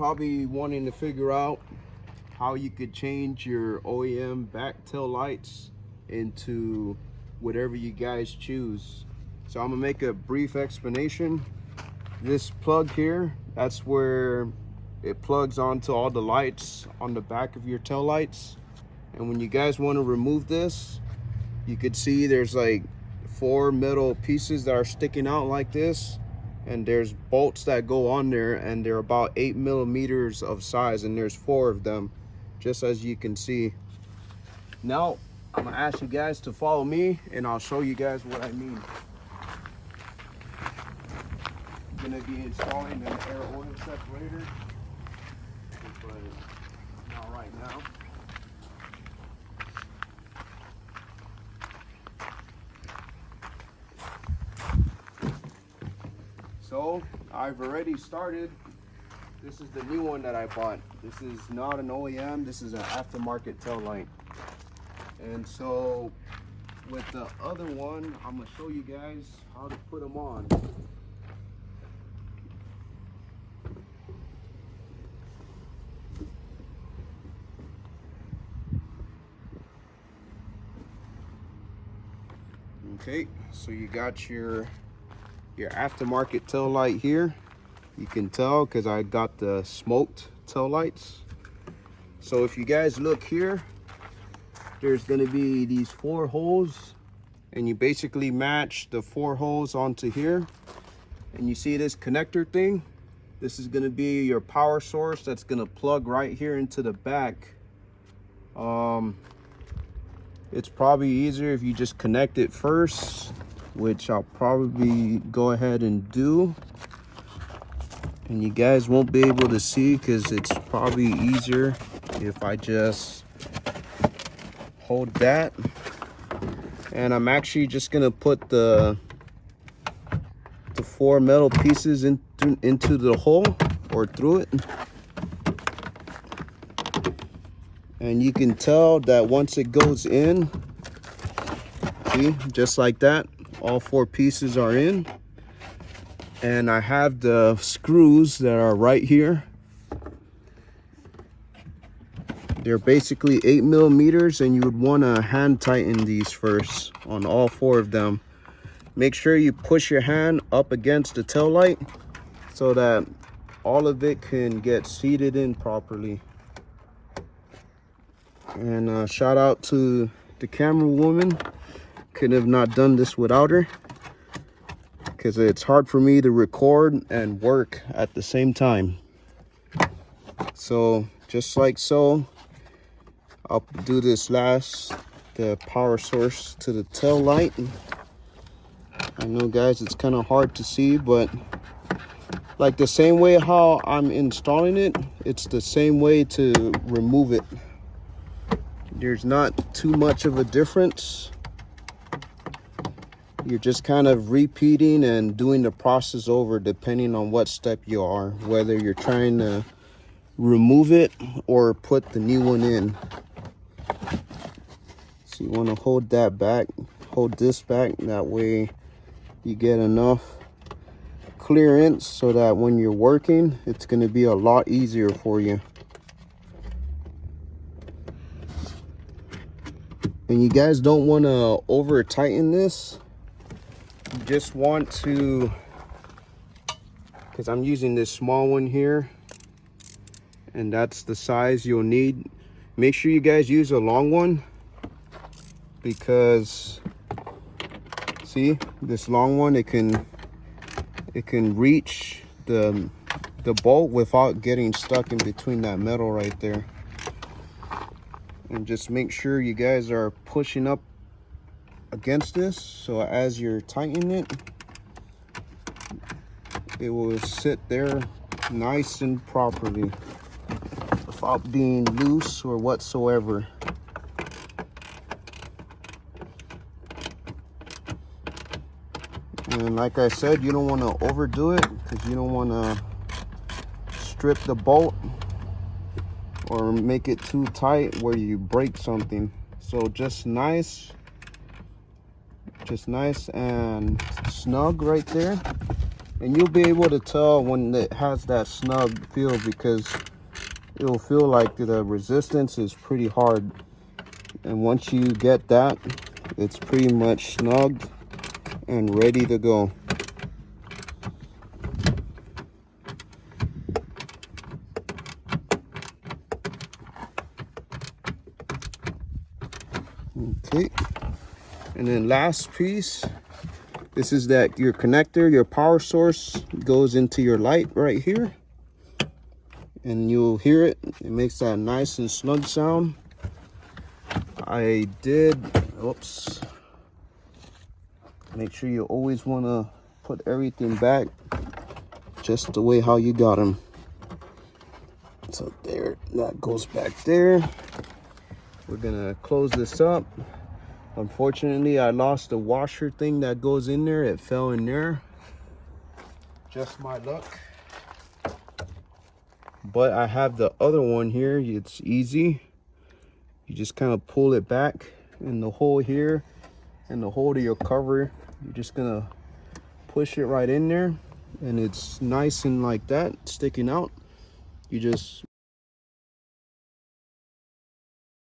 probably wanting to figure out how you could change your OEM back tail lights into whatever you guys choose. So I'm gonna make a brief explanation. This plug here, that's where it plugs onto all the lights on the back of your tail lights. And when you guys want to remove this, you could see there's like 4 metal pieces that are sticking out like this, and there's bolts that go on there, and they're about 8 millimeters of size, and there's 4 of them, just as you can see. Now I'm gonna ask you guys to follow me and I'll show you guys what I mean. I'm gonna be installing an air oil separator, but not right now. So I've already started. This is the new one that I bought. This is not an OEM, this is an aftermarket tail light. And so with the other one, I'm gonna show you guys how to put them on. Okay, so you got your aftermarket tail light here. You can tell because I got the smoked tail lights. So if you guys look here, there's going to be these 4 holes, and you basically match the 4 holes onto here. And you see this connector thing? This is going to be your power source that's going to plug right here into the back. It's probably easier if you just connect it first, which I'll probably go ahead and do. And you guys won't be able to see because it's probably easier if I just hold that. And I'm actually just gonna put the 4 metal pieces into the hole or through it. And you can tell that once it goes in, see, just like that, all 4 pieces are in. And I have the screws that are right here. They're basically 8 millimeters, and you would want to hand tighten these first on all 4 of them. Make sure you push your hand up against the tail light so that all of it can get seated in properly. And shout out to the camera woman. Could have not done this without her, because it's hard for me to record and work at the same time. So just like so, I'll do this last, the power source to the tail light. I know guys, it's kind of hard to see, but like the same way how I'm installing it, it's the same way to remove it. There's not too much of a difference. You're just kind of repeating and doing the process over depending on what step you are, whether you're trying to remove it or put the new one in. So you want to hold that back, hold this back, that way you get enough clearance so that when you're working, it's going to be a lot easier for you. And you guys don't want to over tighten this. You just want to, because I'm using this small one here, and that's the size you'll need. Make sure you guys use a long one, because see, this long one, it can reach the bolt without getting stuck in between that metal right there. And just make sure you guys are pushing up against this, so as you're tightening it, it will sit there nice and properly without being loose or whatsoever. And like I said, you don't want to overdo it, because you don't want to strip the bolt or make it too tight where you break something. So just nice and snug right there. And you'll be able to tell when it has that snug feel, because it'll feel like the resistance is pretty hard. And once you get that, it's pretty much snug and ready to go. Okay, and then last piece, this is that your connector, your power source goes into your light right here, and you'll hear it. It makes that nice and snug sound. I did, oops, make sure you always want to put everything back just the way how you got them. So there, that goes back there. We're gonna close this up. Unfortunately, I lost the washer thing that goes in there. It fell in there. Just my luck. But I have the other one here. It's easy. You just kind of pull it back in the hole here, and the hole to your cover. You're just gonna push it right in there, and it's nice and like that, sticking out. You just